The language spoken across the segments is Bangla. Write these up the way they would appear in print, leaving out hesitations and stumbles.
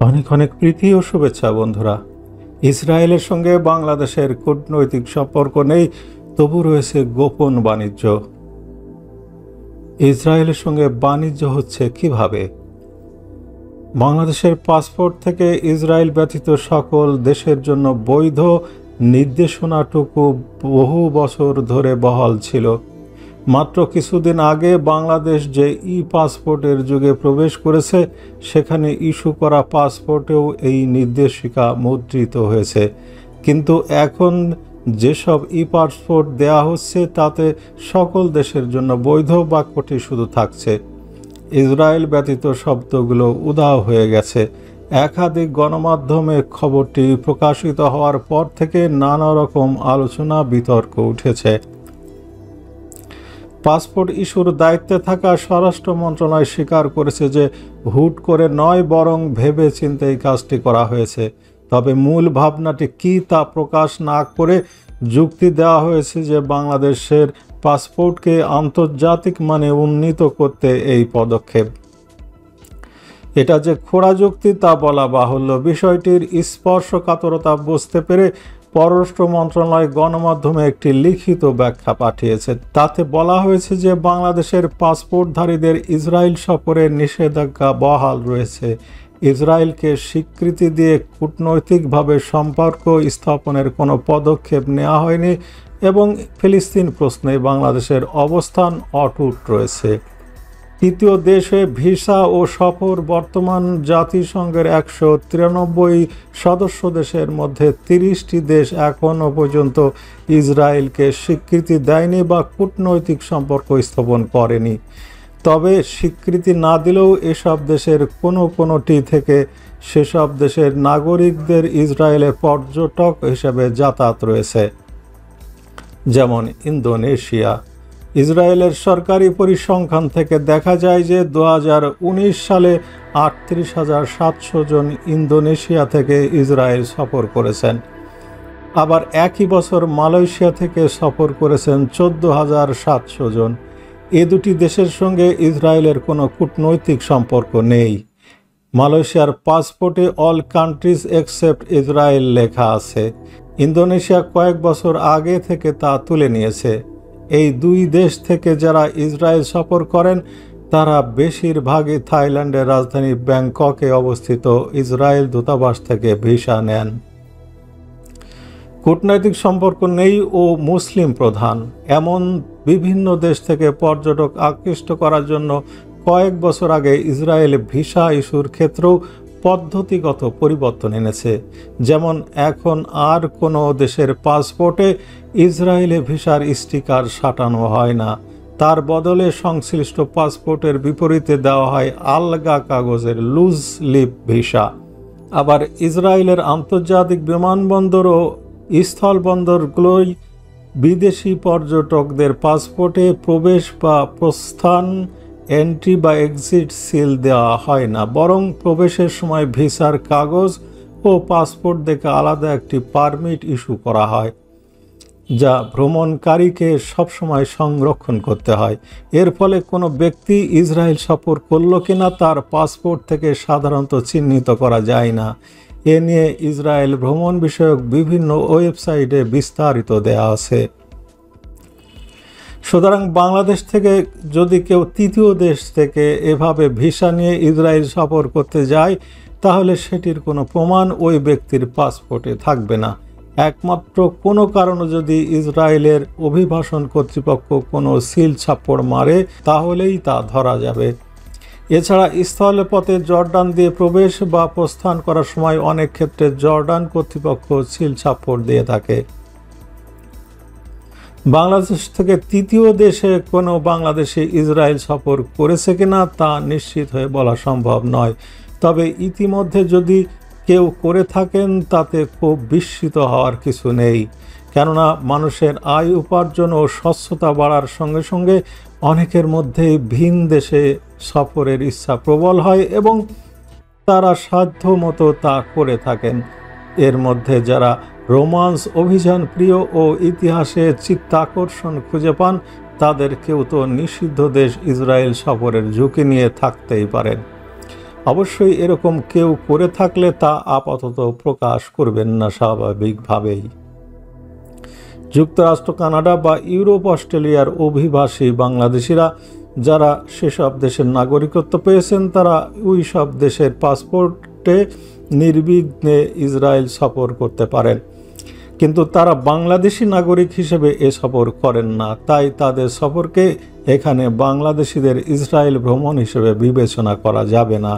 অনেক অনেক প্রীতি ও শুভেচ্ছা বন্ধুরা। ইসরায়েলের সঙ্গে বাংলাদেশের কূটনৈতিক সম্পর্ক নেই, তবু রয়েছে গোপন বাণিজ্য। ইসরায়েলের সঙ্গে বাণিজ্য হচ্ছে কিভাবে? বাংলাদেশের পাসপোর্ট থেকে ইসরায়েল ব্যতীত সকল দেশের জন্য বৈধ নির্দেশনাটুকু বহু বছর ধরে বহাল ছিল। মাত্র কিছুদিন আগে বাংলাদেশ যে পাসপোর্টের যুগে প্রবেশ করেছে, সেখানে ইস্যু করা পাসপোর্টেও এই নির্দেশিকা মুদ্রিত হয়েছে। কিন্তু এখন যেসব পাসপোর্ট দেয়া হচ্ছে তাতে সকল দেশের জন্য বৈধ বাক্যটি শুধু থাকছে। ইসরায়েল ব্যতীত শব্দগুলো উধাও হয়ে গেছে। একাধিক গণমাধ্যমে খবরটি প্রকাশিত হওয়ার পর থেকে নানা রকম আলোচনা বিতর্ক উঠেছে। পাসপোর্ট ইস্যুর দায়িত্বে থাকা স্বরাষ্ট্র মন্ত্রণালয় স্বীকার করেছে যে হুট করে নয়, বরং ভেবে চিন্তে এই কাজটি করা হয়েছে। তবে মূল ভাবনাটি কী তা প্রকাশ না করে যুক্তি দেওয়া হয়েছে যে বাংলাদেশের পাসপোর্টকে আন্তর্জাতিক মানে উন্নীত করতে এই পদক্ষেপ। এটা যে খোঁড়া যুক্তি তা বলা বাহুল্য। বিষয়টির স্পর্শকাতরতা বুঝতে পেরে পররাষ্ট্র মন্ত্রণালয় গণমাধ্যমে একটি লিখিত ব্যাখ্যা পাঠিয়েছে। তাতে বলা হয়েছে যে বাংলাদেশের পাসপোর্টধারীদের ইসরায়েল সফরের নিষেধাজ্ঞা বহাল রয়েছে। ইসরায়েলকে স্বীকৃতি দিয়ে কূটনৈতিকভাবে সম্পর্ক স্থাপনের কোনো পদক্ষেপ নেওয়া হয়নি এবং ফিলিস্তিন প্রশ্নে বাংলাদেশের অবস্থান অটুট রয়েছে। তৃতীয় দেশে ভিসা ও সফর বর্তমান জাতিসংঘের 193 সদস্য দেশের মধ্যে 30টি দেশ এখনও পর্যন্ত ইসরায়েলকে স্বীকৃতি দেয়নি বা কূটনৈতিক সম্পর্ক স্থাপন করেনি। তবে স্বীকৃতি না দিলেও এসব দেশের কোনোটি থেকে সেসব দেশের নাগরিকদের ইসরায়েলে পর্যটক হিসেবে যাতায়াত রয়েছে, যেমন ইন্দোনেশিয়া। ইসরায়েলের সরকারি পরিসংখ্যান থেকে দেখা যায় যে 2019 সালে 38,700 জন ইন্দোনেশিয়া থেকে ইসরায়েল সফর করেছেন। আবার একই বছর মালয়েশিয়া থেকে সফর করেছেন 14,700 জন। এ দুটি দেশের সঙ্গে ইসরায়েলের কোনো কূটনৈতিক সম্পর্ক নেই। মালয়েশিয়ার পাসপোর্টে অল কান্ট্রিজ এক্সেপ্ট ইসরায়েল লেখা আছে। ইন্দোনেশিয়া কয়েক বছর আগে থেকে তা তুলে নিয়েছে। এই দুই দেশ থেকে যারা ইসরায়েল সফর করেন তারা বেশিরভাগই থাইল্যান্ডের রাজধানী ব্যাংককে অবস্থিত ইসরায়েল দূতাবাস থেকে ভিসা নেন। কূটনৈতিক সম্পর্ক নেই ও মুসলিম প্রধান এমন বিভিন্ন দেশ থেকে পর্যটক আকৃষ্ট করার জন্য কয়েক বছর আগে ইসরায়েল ভিসা ইস্যুর ক্ষেত্রেও পদ্ধতিগত পরিবর্তন এনেছে। যেমন এখন আর কোনো দেশের পাসপোর্টে ইসরায়েলে ভিসার স্টিকার সাঁটানো হয় না। তার বদলে সংশ্লিষ্ট পাসপোর্টের বিপরীতে দেওয়া হয় আলগা কাগজের লুজ লিপ ভিসা। আবার ইসরায়েলের আন্তর্জাতিক বিমানবন্দর ও স্থলবন্দরগুলোই বিদেশি পর্যটকদের পাসপোর্টে প্রবেশ বা প্রস্থান এন্ট্রি বা এক্সিট সিল দেওয়া হয় না, বরং প্রবেশের সময় ভিসার কাগজ ও পাসপোর্ট দেখে আলাদা একটি পারমিট ইস্যু করা হয়, যা ভ্রমণকারীকে সবসময় সংরক্ষণ করতে হয়। এর ফলে কোনো ব্যক্তি ইসরায়েল সফর করল কিনা তার পাসপোর্ট থেকে সাধারণত চিহ্নিত করা যায় না। এ নিয়ে ইসরায়েল ভ্রমণ বিষয়ক বিভিন্ন ওয়েবসাইটে বিস্তারিত দেওয়া আছে। সুতরাং বাংলাদেশ থেকে যদি কেউ তৃতীয় দেশ থেকে এভাবে ভিসা নিয়ে ইসরায়েল সফর করতে যায়, তাহলে সেটির কোনো প্রমাণ ওই ব্যক্তির পাসপোর্টে থাকবে না। একমাত্র কোনো কারণে যদি ইসরায়েলের অভিবাসন কর্তৃপক্ষ কোনো সিল ছাপ্পড় মারে, তাহলেই তা ধরা যাবে। এছাড়া স্থলপথে জর্ডান দিয়ে প্রবেশ বা প্রস্থান করার সময় অনেক ক্ষেত্রে জর্ডান কর্তৃপক্ষ সিল ছাপ্পড় দিয়ে থাকে। বাংলাদেশ থেকে তৃতীয় দেশে কোনো বাংলাদেশি ইসরায়েল সফর করেছে কিনা তা নিশ্চিত হয়ে বলা সম্ভব নয়। তবে ইতিমধ্যে যদি কেউ করে থাকেন তাতে খুব বিস্মিত হওয়ার কিছু নেই, কেননা মানুষের আয় উপার্জন ও স্বচ্ছতা বাড়ার সঙ্গে সঙ্গে অনেকের মধ্যেই ভিন দেশে সফরের ইচ্ছা প্রবল হয় এবং তারা সাধ্যমতো তা করে থাকেন। এর মধ্যে যারা রোমান্স, অভিযান প্রিয় ও ইতিহাসে চিত্তাকর্ষণ খুঁজে পান, তাদের কেউ তো নিষিদ্ধ দেশ ইসরায়েল সফরের ঝুঁকি নিয়ে থাকতেই পারেন। অবশ্যই এরকম কেউ করে থাকলে তা আপাতত প্রকাশ করবেন না স্বাভাবিকভাবেই। যুক্তরাষ্ট্র, কানাডা বা ইউরোপ, অস্ট্রেলিয়ার অভিবাসী বাংলাদেশিরা যারা সেসব দেশের নাগরিকত্ব পেয়েছেন তারা ওই সব দেশের পাসপোর্টে নির্বিঘ্নে ইসরায়েল সফর করতে পারেন, কিন্তু তারা বাংলাদেশি নাগরিক হিসেবে এ সফর করেন না। তাই তাদের সফরকে এখানে বাংলাদেশিদের ইসরায়েল ভ্রমণ হিসেবে বিবেচনা করা যাবে না।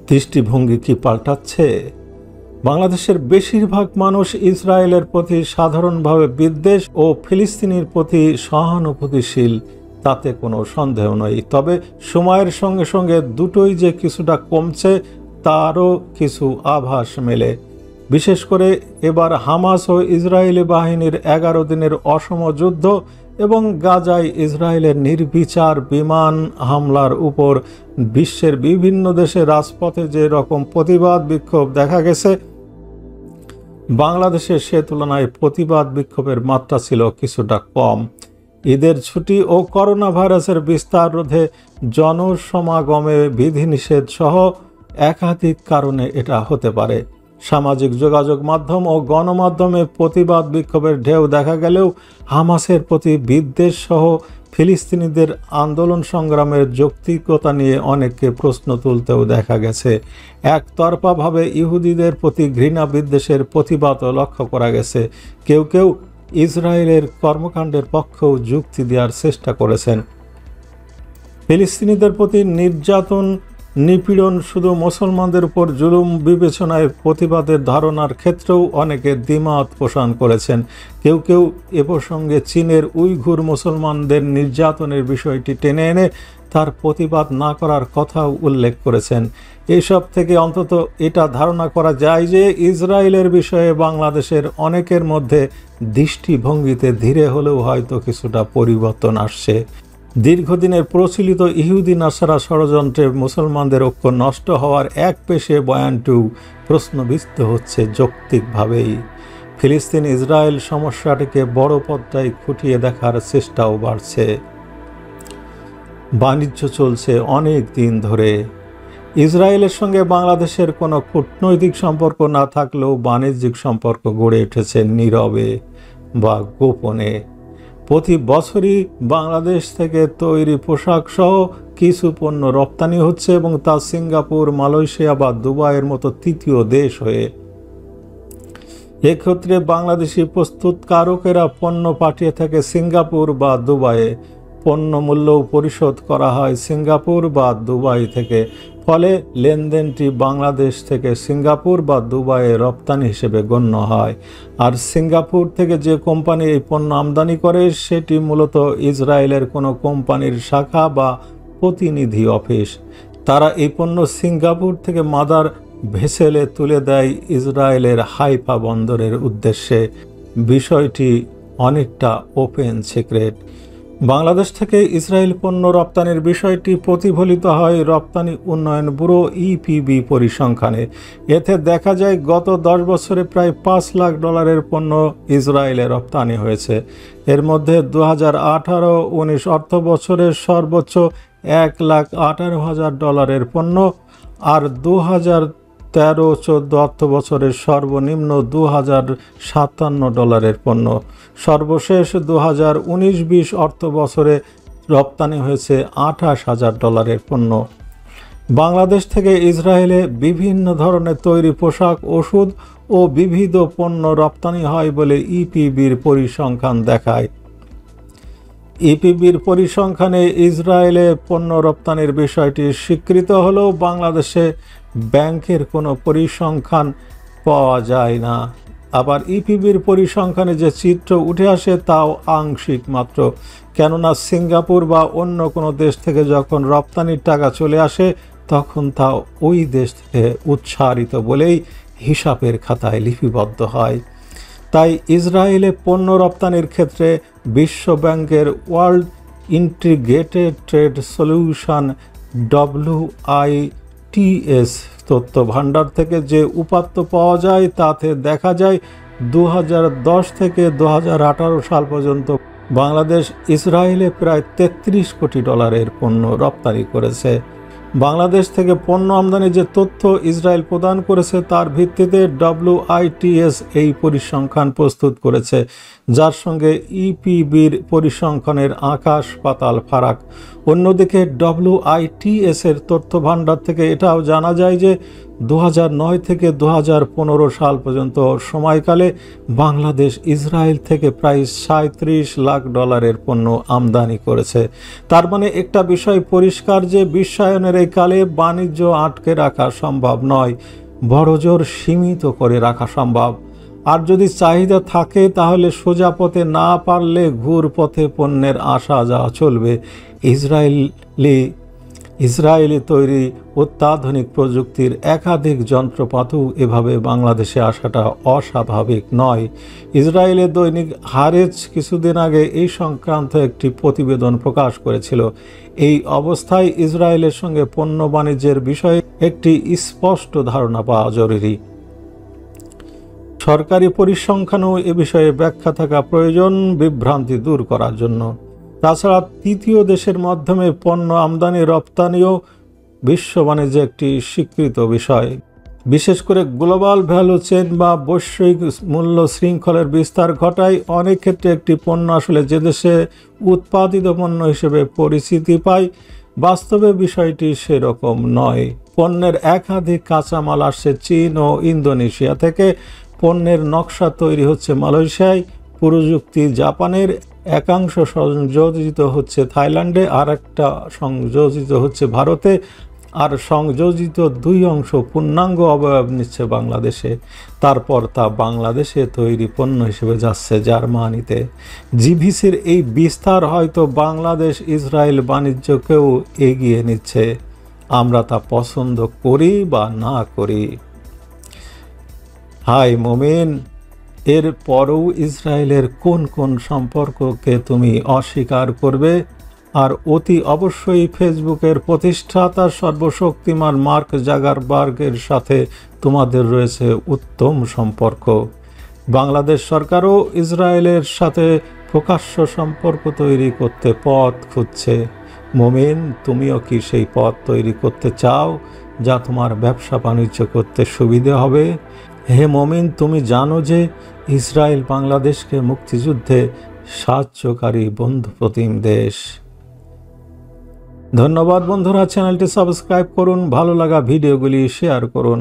দৃষ্টিভঙ্গি কি পাল্টাচ্ছে? বাংলাদেশের বেশিরভাগ মানুষ ইসরায়েলের প্রতি সাধারণভাবে বিদ্বেষ ও ফিলিস্তিনির প্রতি সহানুভূতিশীল, তাতে কোনো সন্দেহ নেই। তবে সময়ের সঙ্গে সঙ্গে দুটোই যে কিছুটা কমছে তারও কিছু আভাস মেলে। বিশেষ করে এবার হামাস ও ইসরায়েলি বাহিনীর 11 দিনের অসম যুদ্ধ এবং গাজায় ইসরায়েলের নির্বিচার বিমান হামলার উপর বিশ্বের বিভিন্ন দেশে রাজপথে যে রকম প্রতিবাদ বিক্ষোভ দেখা গেছে, বাংলাদেশে সে তুলনায় প্রতিবাদ বিক্ষোভের মাত্রা ছিল কিছুটা কম। ঈদের ছুটি ও করোনা ভাইরাসের বিস্তার রোধে জনসমাগমে বিধিনিষেধ সহ একাধিক কারণে এটা হতে পারে। সামাজিক যোগাযোগ মাধ্যম ও গণমাধ্যমে প্রতিবাদ বিক্ষোভের ঢেউ দেখা গেলেও হামাসের প্রতি বিদ্বেষ সহ ফিলিস্তিনিদের আন্দোলন সংগ্রামের যৌক্তিকতা নিয়ে অনেককে প্রশ্ন তুলতেও দেখা গেছে। একতরফাভাবে ইহুদিদের প্রতি ঘৃণা বিদ্বেষের প্রতিবাদও লক্ষ্য করা গেছে। কেউ কেউ ইসরায়েলের কর্মকাণ্ডের পক্ষেও যুক্তি দেওয়ার চেষ্টা করেছেন। ফিলিস্তিনিদের প্রতি নির্যাতন নিপীড়ন শুধু মুসলমানদের উপর জুলুম বিবেচনায় প্রতিবাদের ধারণার ক্ষেত্রেও অনেকে দ্বিমত পোষণ করেছেন। কেউ কেউ এ প্রসঙ্গে চীনের উইঘুর মুসলমানদের নির্যাতনের বিষয়টি টেনে এনে তার প্রতিবাদ না করার কথাও উল্লেখ করেছেন। এসব থেকে অন্তত এটা ধারণা করা যায় যে ইসরায়েলের বিষয়ে বাংলাদেশের অনেকের মধ্যে দৃষ্টিভঙ্গিতে ধীরে হলেও হয়তো কিছুটা পরিবর্তন আসছে। দীর্ঘদিনের প্রচলিত ইহুদি নাসারা ষড়যন্ত্রে মুসলমানদের ঐক্য নষ্ট হওয়ার এক পেশে বয়ানটিও প্রশ্নবিদ্ধ হচ্ছে যৌক্তিকভাবেই। ফিলিস্তিন ইসরায়েল সমস্যাটিকে বড় পর্দায় খুঁটিয়ে দেখার চেষ্টাও বাড়ছে। বাণিজ্য চলছে অনেক দিন ধরে। ইসরায়েলের সঙ্গে বাংলাদেশের কোনো কূটনৈতিক সম্পর্ক না থাকলেও বাণিজ্যিক সম্পর্ক গড়ে উঠেছে নীরবে বা গোপনে। প্রতি বছরই বাংলাদেশ থেকে তৈরি পোশাক সহ কিছু পণ্য রপ্তানি হচ্ছে এবং তা সিঙ্গাপুর, মালয়েশিয়া বা দুবাইয়ের মতো তৃতীয় দেশ হয়ে। এক্ষেত্রে বাংলাদেশি প্রস্তুতকারকেরা পণ্য পাঠিয়ে থাকে সিঙ্গাপুর বা দুবাইয়ে। পণ্য মূল্যও পরিশোধ করা হয় সিঙ্গাপুর বা দুবাই থেকে। ফলে লেনদেনটি বাংলাদেশ থেকে সিঙ্গাপুর বা দুবাইয়ে রপ্তানি হিসেবে গণ্য হয়। আর সিঙ্গাপুর থেকে যে কোম্পানি এই পণ্য আমদানি করে সেটি মূলত ইসরায়েলের কোনো কোম্পানির শাখা বা প্রতিনিধি অফিস। তারা এই পণ্য সিঙ্গাপুর থেকে মাদার ভেসেলে তুলে দেয় ইসরায়েলের হাইফা বন্দরের উদ্দেশ্যে। বিষয়টি অনেকটা ওপেন সিক্রেট। বাংলাদেশ থেকে ইসরায়েল পণ্য রপ্তানির বিষয়টি প্রতিফলিত হয় রপ্তানি উন্নয়ন ব্যুরো ইপিবি পরিসংখ্যানে। এতে দেখা যায় গত 10 বছরে প্রায় $5 লাখ পণ্য ইসরায়েলে রপ্তানি হয়েছে। এর মধ্যে 2018-19 অর্থ বছরের সর্বোচ্চ $1,18,000 পণ্য আর 2013-14 অর্থ বছরের সর্বনিম্ন $2,057 পণ্য। সর্বশেষ 2019-20 অর্থ বছরে রপ্তানি হয়েছে $28,000 পণ্য। বাংলাদেশ থেকে ইসরায়েলে বিভিন্ন ধরনের তৈরি পোশাক, ওষুধ ও বিবিধ পণ্য রপ্তানি হয় বলে ইপিবির পরিসংখ্যান দেখায়। ইপিবির পরিসংখ্যানে ইসরায়েলে পণ্য রপ্তানির বিষয়টি স্বীকৃত হলেও বাংলাদেশে ব্যাংকের কোনো পরিসংখ্যান পাওয়া যায় না। আবার ইপিবির পরিসংখ্যানে যে চিত্র উঠে আসে তাও আংশিক মাত্র, কেননা সিঙ্গাপুর বা অন্য কোনো দেশ থেকে যখন রপ্তানির টাকা চলে আসে তখন তা ওই দেশ থেকে উৎসারিত বলেই হিসাবের খাতায় লিপিবদ্ধ হয়। তাই ইসরায়েলে পণ্য রপ্তানির ক্ষেত্রে বিশ্ব ব্যাংকের world integrated trade solution WITS তথ্য ভাণ্ডার থেকে যে উপাত্ত পাওয়া যায় তাতে দেখা যায় 2010 থেকে 2018 সাল পর্যন্ত বাংলাদেশ ইসরায়েলে প্রায় 33 কোটি ডলারের পণ্য রপ্তানি করেছে। বাংলাদেশ থেকে পণ্য আমদানির যে তথ্য ইসরায়েল প্রদান করেছে তার ভিত্তিতে WITS এই পরিসংখ্যান প্রস্তুত করেছে, যার সঙ্গে ইপিবির পরিসংখ্যানের আকাশ পাতাল ফারাক। অন্যদিকে WITS এর তথ্য ভাণ্ডার থেকে এটাও জানা যায় যে 2009 থেকে 2015 সাল পর্যন্ত সময়কালে বাংলাদেশ ইসরায়েল থেকে প্রায় 37 লাখ ডলারের পণ্য আমদানি করেছে। তার মানে একটা বিষয় পরিষ্কার যে বিশ্বায়নের এই কালে বাণিজ্য আটকে রাখা সম্ভব নয়, বড়জোর সীমিত করে রাখা সম্ভব। আর যদি চাহিদা থাকে তাহলে সোজা পথে না পারলে ঘুর পথে পণ্যের আসা যাওয়া চলবে। ইসরায়েলি তৈরি অত্যাধুনিক প্রযুক্তির একাধিক যন্ত্রপাতিও এভাবে বাংলাদেশে আসাটা অস্বাভাবিক নয়। ইসরায়েলের দৈনিক হারেজ কিছুদিন আগে এই সংক্রান্ত একটি প্রতিবেদন প্রকাশ করেছিল। এই অবস্থায় ইসরায়েলের সঙ্গে পণ্য বাণিজ্যের বিষয়ে একটি স্পষ্ট ধারণা পাওয়া জরুরি। সরকারি পরিসংখ্যানও এ বিষয়ে ব্যাখ্যা থাকা প্রয়োজন বিভ্রান্তি দূর করার জন্য। তাছাড়া তৃতীয় দেশের মাধ্যমে পণ্য আমদানি রপ্তানিও বিশ্ব বাণিজ্যে একটি স্বীকৃত বিষয়। বিশেষ করে গ্লোবাল ভ্যালু চেইন বা বৈশ্বিক মূল্য শৃঙ্খলের বিস্তার ঘটায় অনেক ক্ষেত্রে একটি পণ্য আসলে যে দেশে উৎপাদিত পণ্য হিসেবে পরিচিতি পায়, বাস্তবে বিষয়টি সেরকম নয়। পণ্যের একাধিক কাঁচামাল আসছে চীন ও ইন্দোনেশিয়া থেকে, পণ্যের নকশা তৈরি হচ্ছে মালয়েশিয়ায়, প্রযুক্তি জাপানের, একাংশ সংযোজিত হচ্ছে থাইল্যান্ডে, আর একটা সংযোজিত হচ্ছে ভারতে, আর সংযোজিত 2 অংশ পূর্ণাঙ্গ অবয়ব নিচ্ছে বাংলাদেশে। তারপর তা বাংলাদেশে তৈরি পণ্য হিসেবে যাচ্ছে জার্মানিতে। জিভিসির এই বিস্তার হয়তো বাংলাদেশ ইসরায়েল বাণিজ্যকেও এগিয়ে নিচ্ছে, আমরা তা পছন্দ করি বা না করি। হাই মোমেন, এর পরেও ইসরায়েলের কোন কোন সম্পর্ককে তুমি অস্বীকার করবে? আর অতি অবশ্যই ফেসবুকের প্রতিষ্ঠাতা সর্বশক্তিমান মার্ক জাগারবার্গের সাথে তোমাদের রয়েছে উত্তম সম্পর্ক। বাংলাদেশ সরকারও ইসরায়েলের সাথে প্রকাশ্য সম্পর্ক তৈরি করতে পথ খুঁজছে। মোমেন, তুমিও কি সেই পথ তৈরি করতে চাও যা তোমার ব্যবসা বাণিজ্য করতে সুবিধে হবে? হে মোমিন, তুমি জানো যে ইসরায়েল বাংলাদেশকে মুক্তিযুদ্ধে সাহায্যকারী বন্ধুপ্রতিম দেশ। ধন্যবাদ বন্ধুরা, চ্যানেলটি সাবস্ক্রাইব করুন, ভালো লাগা ভিডিওগুলি শেয়ার করুন।